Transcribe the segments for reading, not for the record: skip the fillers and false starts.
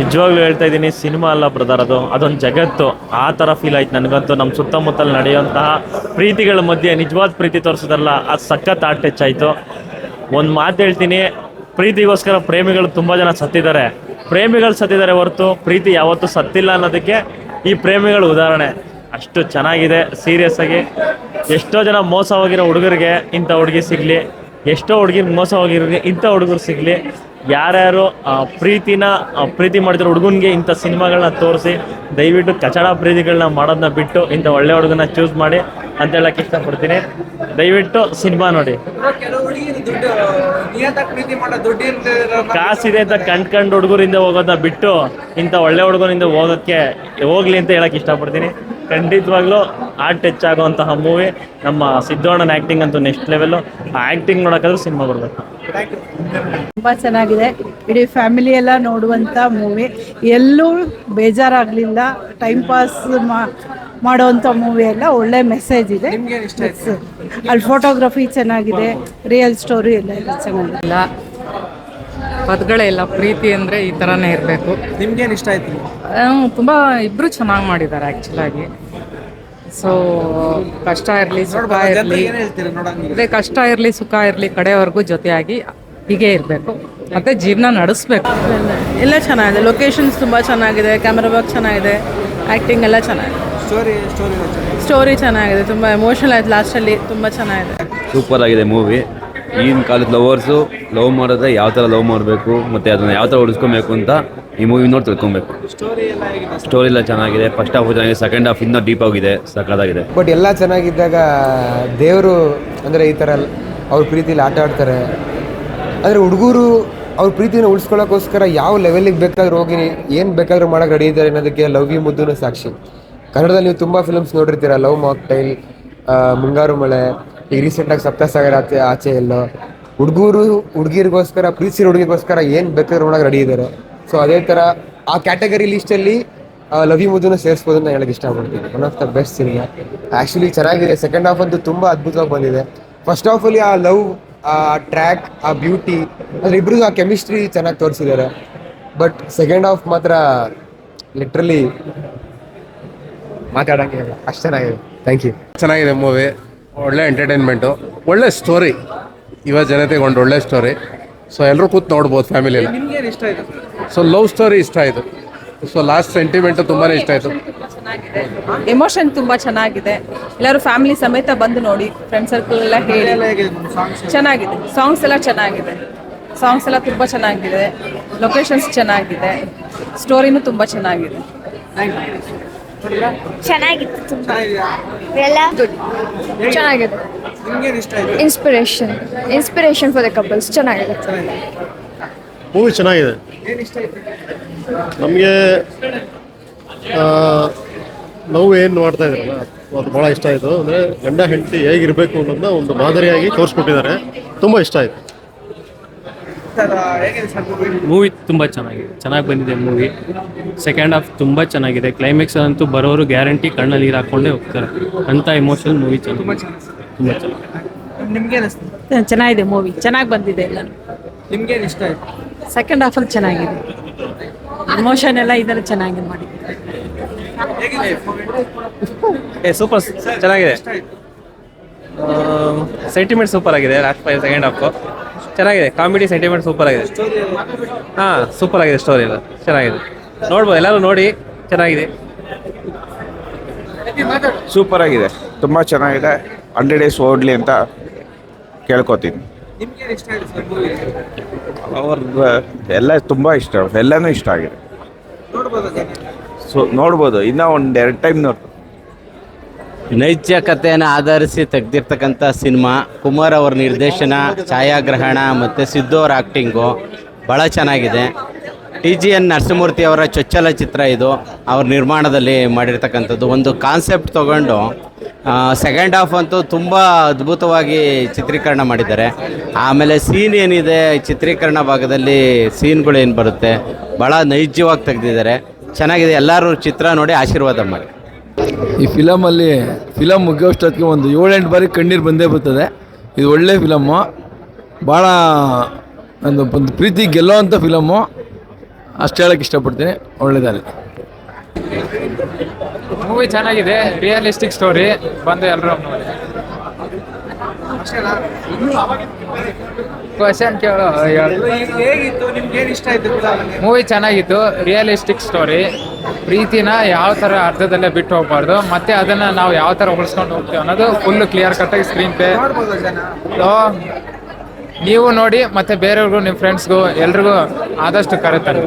ನಿಜವಾಗ್ಲೂ ಹೇಳ್ತಾ ಇದ್ದೀನಿ, ಸಿನಿಮಾ ಅಲ್ಲ ಬ್ರದರ್, ಅದೊಂದು ಜಗತ್ತು. ಆ ಥರ ಫೀಲ್ ಆಯ್ತು ನನಗಂತೂ. ನಮ್ಮ ಸುತ್ತಮುತ್ತಲು ನಡೆಯುವಂತಹ ಪ್ರೀತಿಗಳ ಮಧ್ಯೆ ನಿಜವಾದ ಪ್ರೀತಿ ತೋರಿಸೋದಲ್ಲ, ಅದು ಸಖತ್ ಆರ್ಟ್ ಟಚ್ ಆಯಿತು. ಒಂದು ಮಾತು ಹೇಳ್ತೀನಿ, ಪ್ರೀತಿಗೋಸ್ಕರ ಪ್ರೇಮಿಗಳು ತುಂಬ ಜನ ಸತ್ತಿದ್ದಾರೆ. ಪ್ರೇಮಿಗಳು ಸತ್ತಿದ್ದಾರೆ ಹೊರತು ಪ್ರೀತಿ ಯಾವತ್ತೂ ಸತ್ತಿಲ್ಲ ಅನ್ನೋದಕ್ಕೆ ಈ ಪ್ರೇಮಿಗಳು ಉದಾಹರಣೆ. ಅಷ್ಟು ಚೆನ್ನಾಗಿದೆ. ಸೀರಿಯಸ್ ಆಗಿ ಎಷ್ಟೋ ಜನ ಮೋಸ ಹೋಗಿರೋ ಹುಡುಗರಿಗೆ ಇಂಥ ಹುಡುಗಿ ಸಿಗಲಿ, ಎಷ್ಟೋ ಹುಡುಗಿರ್ ಮೋಸ ಹೋಗಿರೋರಿಗೆ ಇಂಥ ಹುಡುಗರು ಸಿಗಲಿ. ಯಾರ್ಯಾರು ಪ್ರೀತಿ ಮಾಡ್ತಿರೋ ಹುಡುಗನಿಗೆ ಇಂಥ ಸಿನಿಮಾಗಳನ್ನ ತೋರಿಸಿ, ದಯವಿಟ್ಟು ಕಚಡ ಪ್ರೀತಿಗಳನ್ನ ಮಾಡೋದನ್ನ ಬಿಟ್ಟು ಇಂಥ ಒಳ್ಳೆ ಹುಡುಗನ ಚೂಸ್ ಮಾಡಿ ಅಂತ ಹೇಳಕ್ಕೆ ಇಷ್ಟಪಡ್ತೀನಿ. ದಯವಿಟ್ಟು ಸಿನಿಮಾ ನೋಡಿ. ಕಾಸಿದೆ ಅಂತ ಕಂಡ್ಕಂಡು ಹುಡುಗರಿಂದ ಹೋಗೋದನ್ನ ಬಿಟ್ಟು ಇಂಥ ಒಳ್ಳೆ ಹುಡುಗನಿಂದ ಹೋಗ್ಲಿ ಅಂತ ಹೇಳಕ್ಕೆ ಇಷ್ಟಪಡ್ತೀನಿ. ಖಂಡಿತವಾಗ್ಲೂ ಆರ್ಟ್ ಟಚ್ ಆಗುವಂತಹ ಮೂವಿ. ನಮ್ಮ ಸಿದ್ದೋಣ್ಣನ ಆ್ಯಕ್ಟಿಂಗ್ ಅಂತೂ ನೆಕ್ಸ್ಟ್ ಲೆವೆಲ್ಲು. ಆ ಆ್ಯಕ್ಟಿಂಗ್ ನೋಡೋಕ್ಕಾದ್ರೂ ಸಿನಿಮಾ ಬರಬೇಕು. ತುಂಬ ಚೆನ್ನಾಗಿದೆ. ಇಡೀ ಫ್ಯಾಮಿಲಿ ಎಲ್ಲ ನೋಡುವಂಥ ಮೂವಿ. ಎಲ್ಲೂ ಬೇಜಾರಾಗಲಿಲ್ಲ. ಟೈಮ್ ಪಾಸ್ ಮಾಡೋವಂಥ ಮೂವಿ ಎಲ್ಲ ಒಳ್ಳೆ ಮೆಸೇಜ್ ಇದೆ. ಅಲ್ಲಿ ಫೋಟೋಗ್ರಫಿ ಚೆನ್ನಾಗಿದೆ, ರಿಯಲ್ ಸ್ಟೋರಿ ಎಲ್ಲ ಚೆನ್ನಾಗಿಲ್ಲ. ಪದಗಳೆಲ್ಲ ಪ್ರೀತಿ ಅಂದರೆ ಈ ಥರನೇ ಇರಬೇಕು. ನಿಮ್ಗೇನು ಇಷ್ಟ ಆಯ್ತು? ತುಂಬ ಇಬ್ಬರು ಚೆನ್ನಾಗಿ ಮಾಡಿದ್ದಾರೆ ಆ್ಯಕ್ಚುಲಾಗಿ. ಸೊ ಕಷ್ಟ ಇರಲಿ ಸುಖ ಇರಲಿ, ಅದೇ ಕಷ್ಟ ಇರಲಿ ಸುಖ ಇರಲಿ ಕಡೆಯವರೆಗೂ ಜೊತೆಯಾಗಿ ಹೀಗೆ ಇರಬೇಕು, ಮತ್ತು ಜೀವನ ನಡೆಸಬೇಕು. ಎಲ್ಲ ಚೆನ್ನಾಗಿದೆ. ಲೊಕೇಶನ್ಸ್ ತುಂಬ ಚೆನ್ನಾಗಿದೆ, ಕ್ಯಾಮ್ರಾ ವರ್ಕ್ ಚೆನ್ನಾಗಿದೆ, ಆ್ಯಕ್ಟಿಂಗ್ ಎಲ್ಲ ಚೆನ್ನಾಗಿದೆ, ಸ್ಟೋರಿ ಚೆನ್ನಾಗಿದೆ. ತುಂಬ ಎಮೋಷನಲ್ ಆಯ್ತು ಲಾಸ್ಟಲ್ಲಿ, ತುಂಬ ಚೆನ್ನಾಗಿದೆ. ಸೂಪರ್ ಆಗಿದೆ ಮೂವಿ. ಈಗಿನ ಕಾಲದ ಲವರ್ಸು ಲವ್ ಮಾಡಿದ್ರೆ ಯಾವ ಥರ ಲವ್ ಮಾಡಬೇಕು ಮತ್ತು ಅದನ್ನು ಯಾವ ಥರ ಉಳಿಸ್ಕೊಬೇಕು ಅಂತ ಈ ಮೂವಿ ನೋಡಿ ತಿಳ್ಕೊಬೇಕು. ಸ್ಟೋರಿ ಎಲ್ಲ ಚೆನ್ನಾಗಿದೆ. ಫಸ್ಟ್ ಹಾಫ್ ಚೆನ್ನಾಗಿದೆ, ಸೆಕೆಂಡ್ ಹಾಫ್ ಇನ್ನೂ ಡೀಪ್ ಆಗಿದೆ, ಸಕ್ಕತ್ತಾಗಿದೆ. ಬಟ್ ಎಲ್ಲ ಚೆನ್ನಾಗಿದ್ದಾಗ ದೇವರು ಅಂದರೆ ಈ ಥರ ಅವ್ರ ಪ್ರೀತಿಲಿ ಆಟ ಆಡ್ತಾರೆ. ಅಂದರೆ ಹುಡುಗರು ಅವ್ರ ಪ್ರೀತಿನ ಉಳಿಸ್ಕೊಳ್ಳೋಕ್ಕೋಸ್ಕರ ಯಾವ ಲೆವೆಲಿಗೆ ಬೇಕಾದ್ರೂ ಹೋಗಿ ಏನು ಬೇಕಾದ್ರೂ ಮಾಡೋಕ್ಕೆ ರೆಡಿ ಇದ್ದಾರೆ ಅನ್ನೋದಕ್ಕೆ ಲವ್ ಯು ಮುದ್ದುನ ಸಾಕ್ಷಿ. ಕನ್ನಡದಲ್ಲಿ ನೀವು ತುಂಬ ಫಿಲಮ್ಸ್ ನೋಡಿರ್ತೀರ. ಲವ್ ಮಾಕ್ಟೈಲ್, ಮುಂಗಾರು ಮಳೆ, ಈಗ ರೀಸೆಂಟಾಗಿ ಸಪ್ತಸಾಗರ ಆಚೆ ಎಲ್ಲೋ. ಹುಡುಗಿರಿಗೋಸ್ಕರ ಪ್ರೀತಿಸಿರೋ ಹುಡುಗಿಗೋಸ್ಕರ ಏನು ಬೇಕಾದ್ರೂ ಮಾಡೋಕ್ಕೆ ರೆಡಿ ಇದ್ದಾರೆ. ಸೊ ಅದೇ ಥರ ಆ ಕ್ಯಾಟಗರಿ ಲಿಸ್ಟಲ್ಲಿ ಲವ್ ಯು ಮುದ್ದುನ ಸೇರಿಸ್ಬೋದು ಅಂತ ಹೇಳಕ್ಕೆ ಇಷ್ಟಪಡ್ತೀನಿ. One of the best cinema. Actually ಚೆನ್ನಾಗಿದೆ. ಸೆಕೆಂಡ್ ಹಾಫ್ ಅಂತೂ ತುಂಬ ಅದ್ಭುತವಾಗಿ ಬಂದಿದೆ. ಫಸ್ಟ್ ಹಾಫಲ್ಲಿ ಆ ಲವ್, ಆ ಟ್ರ್ಯಾಕ್, ಆ ಬ್ಯೂಟಿ, ಅಂದರೆ ಇಬ್ಬರಿಗೂ ಆ ಕೆಮಿಸ್ಟ್ರಿ ಚೆನ್ನಾಗಿ ತೋರಿಸಿದ್ದಾರೆ. ಬಟ್ ಸೆಕೆಂಡ್ ಹಾಫ್ ಮಾತ್ರ ಲಿಟ್ರಲಿ ಮಾತಾಡೋಂಗೆ ಇಲ್ಲ, ಅಷ್ಟು ಚೆನ್ನಾಗಿದೆ. Thank you. ಚೆನ್ನಾಗಿದೆ ಮೂವಿ. ಒಳ್ಳೆ ಎಂಟರ್ಟೈನ್ಮೆಂಟು, ಒಳ್ಳೆ ಸ್ಟೋರಿ, ಯುವ ಜನತೆಗೆ ಒಂದು ಒಳ್ಳೆ ಸ್ಟೋರಿ. ಸೊ ಎಲ್ಲರೂ ಕೂತು ನೋಡ್ಬೋದು ಫ್ಯಾಮಿಲಿಯಲ್ಲ. ಸೊ ಲವ್ ಸ್ಟೋರಿ ಇಷ್ಟ ಆಯಿತು. ಸೊ ಲಾಸ್ಟ್ ಸೆಂಟಿಮೆಂಟು ತುಂಬಾ ಇಷ್ಟ ಆಯಿತು. ಎಮೋಷನ್ ತುಂಬ ಚೆನ್ನಾಗಿದೆ. ಎಲ್ಲರೂ ಫ್ಯಾಮಿಲಿ ಸಮೇತ ಬಂದು ನೋಡಿ, ಫ್ರೆಂಡ್ ಸರ್ಕಲ್ ಎಲ್ಲ ಹೇಳಿ ಚೆನ್ನಾಗಿದೆ. ಸಾಂಗ್ಸ್ ಎಲ್ಲ ಚೆನ್ನಾಗಿದೆ. ಸಾಂಗ್ಸ್ ಎಲ್ಲ ತುಂಬ ಚೆನ್ನಾಗಿದೆ. ಲೊಕೇಶನ್ಸ್ ಚೆನ್ನಾಗಿದೆ. ಸ್ಟೋರಿನೂ ತುಂಬ ಚೆನ್ನಾಗಿದೆ. ಚೆನ್ನಾಗಿತ್ತು. ತುಂಬ ಎಲ್ಲ ಚೆನ್ನಾಗಿದೆ. ಇನ್ಸ್ಪಿರೇಷನ್ ಫಾರ್ ದ ಕಪಲ್ಸ್ ಚೆನ್ನಾಗಿದೆ. ಮೂವಿ ಚೆನ್ನಾಗಿದೆ. ನಮಗೆ ನಾವು ಏನು ಮಾಡ್ತಾ ಇದ್ರಲ್ಲ ಅದು ಭಾಳ ಇಷ್ಟ ಆಯಿತು. ಅಂದರೆ ಗಂಡ ಹೆಂಡತಿ ಹೇಗಿರಬೇಕು ಅನ್ನೋದನ್ನ ಒಂದು ಮಾದರಿಯಾಗಿ ತೋರಿಸ್ಕೊಟ್ಟಿದ್ದಾರೆ. ತುಂಬ ಇಷ್ಟ ಆಯಿತು. ಮೂವಿ ತುಂಬ ಚೆನ್ನಾಗಿ ಬಂದಿದೆ ಮೂವಿ. ಸೆಕೆಂಡ್ ಹಾಫ್ ತುಂಬ ಚೆನ್ನಾಗಿದೆ. ಕ್ಲೈಮ್ಯಾಕ್ಸ್ ಅಂತೂ ಬರೋರು ಗ್ಯಾರಂಟಿ ಕಣ್ಣಲ್ಲಿ ನೀರು ಹಾಕ್ಕೊಂಡೇ ಹೋಗ್ತಾರೆ. ಅಂಥ ಎಮೋಷನಲ್ ಮೂವಿ ತುಂಬ ಚೆನ್ನಾಗಿದೆ. ಚೆನ್ನಾಗಿದೆ ಮೂವಿ, ಚೆನ್ನಾಗಿ ಬಂದಿದೆ ಎಲ್ಲ. ನಿಮ್ಗೇನು ಇಷ್ಟ ಆಯ್ತು? ಸೆಕೆಂಡ್ ಹಾಫಲ್ಲಿ ಚೆನ್ನಾಗಿದೆ. ಎಮೋಷನ್ ಎಲ್ಲ ಇದರಲ್ಲಿ ಚೆನ್ನಾಗಿ ಮಾಡಿ. ಸೂಪರ್ ಚೆನ್ನಾಗಿದೆ. ಸೆಂಟಿಮೆಂಟ್ ಸೂಪರ್ ಆಗಿದೆ. ಲಾಸ್ಟ್ ಸೆಕೆಂಡ್ ಹಾಫ್ ಚೆನ್ನಾಗಿದೆ. ಕಾಮಿಡಿ ಸೆಂಟಿಮೆಂಟ್ ಸೂಪರ್ ಆಗಿದೆ. ಹಾಂ ಸೂಪರ್ ಆಗಿದೆ. ಸ್ಟೋರಿ ಎಲ್ಲ ಚೆನ್ನಾಗಿದೆ. ನೋಡ್ಬೋದು, ಎಲ್ಲರೂ ನೋಡಿ. ಚೆನ್ನಾಗಿದೆ. ಸೂಪರ್ ಆಗಿದೆ. ತುಂಬ ಚೆನ್ನಾಗಿದೆ. 100 days ಓಡಲಿ ಅಂತ ಕೇಳ್ಕೊತೀನಿ. ಅವ್ರದ್ದು ಎಲ್ಲ ತುಂಬ ಇಷ್ಟ, ಎಲ್ಲನೂ ಇಷ್ಟ ಆಗಿದೆ. ನೋಡ್ಬೋದು. ಇನ್ನೂ 1-2 ಟೈಮ್ ನೋಡ್ಬೋದು. ನೈಜ ಕಥೆಯನ್ನು ಆಧರಿಸಿ ತೆಗೆದಿರ್ತಕ್ಕಂಥ ಸಿನಿಮಾ. ಕುಮಾರ್ ಅವರ ನಿರ್ದೇಶನ, ಛಾಯಾಗ್ರಹಣ ಮತ್ತು ಸಿದ್ದು ಅವರ ಆ್ಯಕ್ಟಿಂಗು ಭಾಳ ಚೆನ್ನಾಗಿದೆ. TGN ನರಸಿಂಹಮೂರ್ತಿ ಅವರ ಚೊಚ್ಚಲ ಚಿತ್ರ ಇದು. ಅವ್ರ ನಿರ್ಮಾಣದಲ್ಲಿ ಮಾಡಿರ್ತಕ್ಕಂಥದ್ದು ಒಂದು ಕಾನ್ಸೆಪ್ಟ್ ತೊಗೊಂಡು ಸೆಕೆಂಡ್ ಹಾಫ್ ಅಂತೂ ತುಂಬ ಅದ್ಭುತವಾಗಿ ಚಿತ್ರೀಕರಣ ಮಾಡಿದ್ದಾರೆ. ಆಮೇಲೆ ಸೀನ್ ಏನಿದೆ, ಚಿತ್ರೀಕರಣ ಭಾಗದಲ್ಲಿ ಸೀನ್ಗಳು ಏನು ಬರುತ್ತೆ, ಭಾಳ ನೈಜವಾಗಿ ತೆಗೆದಿದ್ದಾರೆ. ಚೆನ್ನಾಗಿದೆ. ಎಲ್ಲರೂ ಚಿತ್ರ ನೋಡಿ ಆಶೀರ್ವಾದ ಮಾಡಿ. ಈ ಫಿಲಮ್ ಮುಗಿಯೋಷ್ಟೊತ್ತಿಗೆ ಒಂದು 7-8 ಬಾರಿ ಕಣ್ಣೀರು ಬಂದೇ ಬರ್ತದೆ. ಇದು ಒಳ್ಳೆ ಫಿಲಮ್ಮು. ಭಾಳ ಒಂದು ಪ್ರೀತಿ ಗೆಲ್ಲೋವಂಥ ಫಿಲಮ್ಮು. ಅಷ್ಟು ಹೇಳಕ್ಕೆ ಇಷ್ಟಪಡ್ತೀನಿ. ಒಳ್ಳೆಯದಾಗಲಿ. ಮೂವಿ ಚೆನ್ನಾಗಿದೆ, ರಿಯಲಿಸ್ಟಿಕ್ ಸ್ಟೋರಿ, ಬಂದು ಎಲ್ಲರೂ ನೋಡಿ. ಕ್ವಶನ್ ಕೇಳೋ. ಹೇಗಿತ್ತು, ನಿಮ್ಗೆ ಏನು ಇಷ್ಟ ಆಯ್ತು? ಮೂವಿ ಚೆನ್ನಾಗಿತ್ತು, ರಿಯಲಿಸ್ಟಿಕ್ ಸ್ಟೋರಿ. ಪ್ರೀತಿನ ಯಾವ ಥರ ಅರ್ಧದಲ್ಲೇ ಬಿಟ್ಟು ಹೋಗ್ಬಾರ್ದು, ಮತ್ತೆ ಅದನ್ನು ನಾವು ಯಾವ ಥರ ಉಳಿಸ್ಕೊಂಡು ಹೋಗ್ತೀವಿ ಅನ್ನೋದು ಫುಲ್ಲು ಕ್ಲಿಯರ್ ಕಟ್ಟಾಗಿ ಸ್ಕ್ರೀನ್ ಪ್ಲೇ. ನೀವು ನೋಡಿ, ಮತ್ತೆ ಬೇರೆಯವ್ರಿಗೂ, ನಿಮ್ಮ ಫ್ರೆಂಡ್ಸ್ಗೂ ಎಲ್ರಿಗೂ ಆದಷ್ಟು ಕರೆತಾರೆ.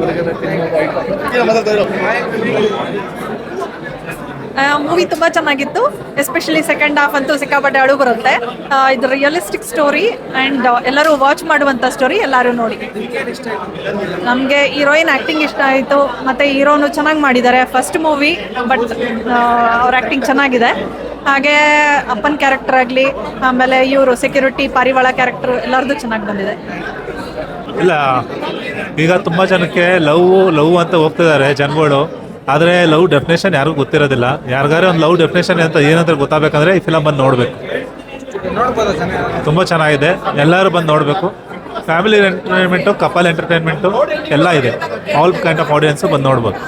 ಮೂವಿ ತುಂಬ ಚೆನ್ನಾಗಿತ್ತು. ಎಸ್ಪೆಷಲಿ ಸೆಕೆಂಡ್ ಹಾಫ್ ಅಂತೂ ಸಿಕ್ಕಾಪಟ್ಟೆ ಅಳು ಬರುತ್ತೆ. ಇದು ರಿಯಲಿಸ್ಟಿಕ್ ಸ್ಟೋರಿ ಆ್ಯಂಡ್ ಎಲ್ಲರೂ ವಾಚ್ ಮಾಡುವಂಥ ಸ್ಟೋರಿ. ಎಲ್ಲರೂ ನೋಡಿ. ನಮಗೆ ಹೀರೋಯಿನ್ ಆ್ಯಕ್ಟಿಂಗ್ ಇಷ್ಟ ಆಯಿತು, ಮತ್ತು ಹೀರೋನು ಚೆನ್ನಾಗಿ ಮಾಡಿದ್ದಾರೆ. ಫಸ್ಟ್ ಮೂವಿ, ಬಟ್ ಅವ್ರ ಆ್ಯಕ್ಟಿಂಗ್ ಚೆನ್ನಾಗಿದೆ. ಹಾಗೆ ಅಪ್ಪನ ಕ್ಯಾರೆಕ್ಟರ್ ಆಗಲಿ, ಆಮೇಲೆ ಇವರು ಸೆಕ್ಯೂರಿಟಿ ಪಾರಿವಾಳ ಕ್ಯಾರೆಕ್ಟರ್ ಎಲ್ಲರದ್ದು ಚೆನ್ನಾಗಿ ಬಂದಿದೆ. ಇಲ್ಲ, ಈಗ ತುಂಬ ಜನಕ್ಕೆ ಲವ್ ಅಂತ ಹೋಗ್ತಿದ್ದಾರೆ ಜನಗಳು. ಆದರೆ ಲವ್ ಡೆಫಿನೇಷನ್ ಯಾರಿಗೂ ಗೊತ್ತಿರೋದಿಲ್ಲ. ಯಾರಿಗಾರೆ ಒಂದು ಲವ್ ಡೆಫಿನೇಷನ್ ಅಂತ ಏನಂತ ಗೊತ್ತಾಗಬೇಕಂದ್ರೆ ಈ ಫಿಲಮ್ ಬಂದು ನೋಡಬೇಕು. ತುಂಬ ಚೆನ್ನಾಗಿದೆ, ಎಲ್ಲರೂ ಬಂದು ನೋಡಬೇಕು. ಫ್ಯಾಮಿಲಿ ಎಂಟರ್ಟೈನ್ಮೆಂಟು, ಕಪಲ್ ಎಂಟರ್ಟೈನ್ಮೆಂಟು ಎಲ್ಲ ಇದೆ. ಆಲ್ ಕೈಂಡ್ ಆಫ್ ಆಡಿಯನ್ಸು ಬಂದು ನೋಡ್ಬೋದು.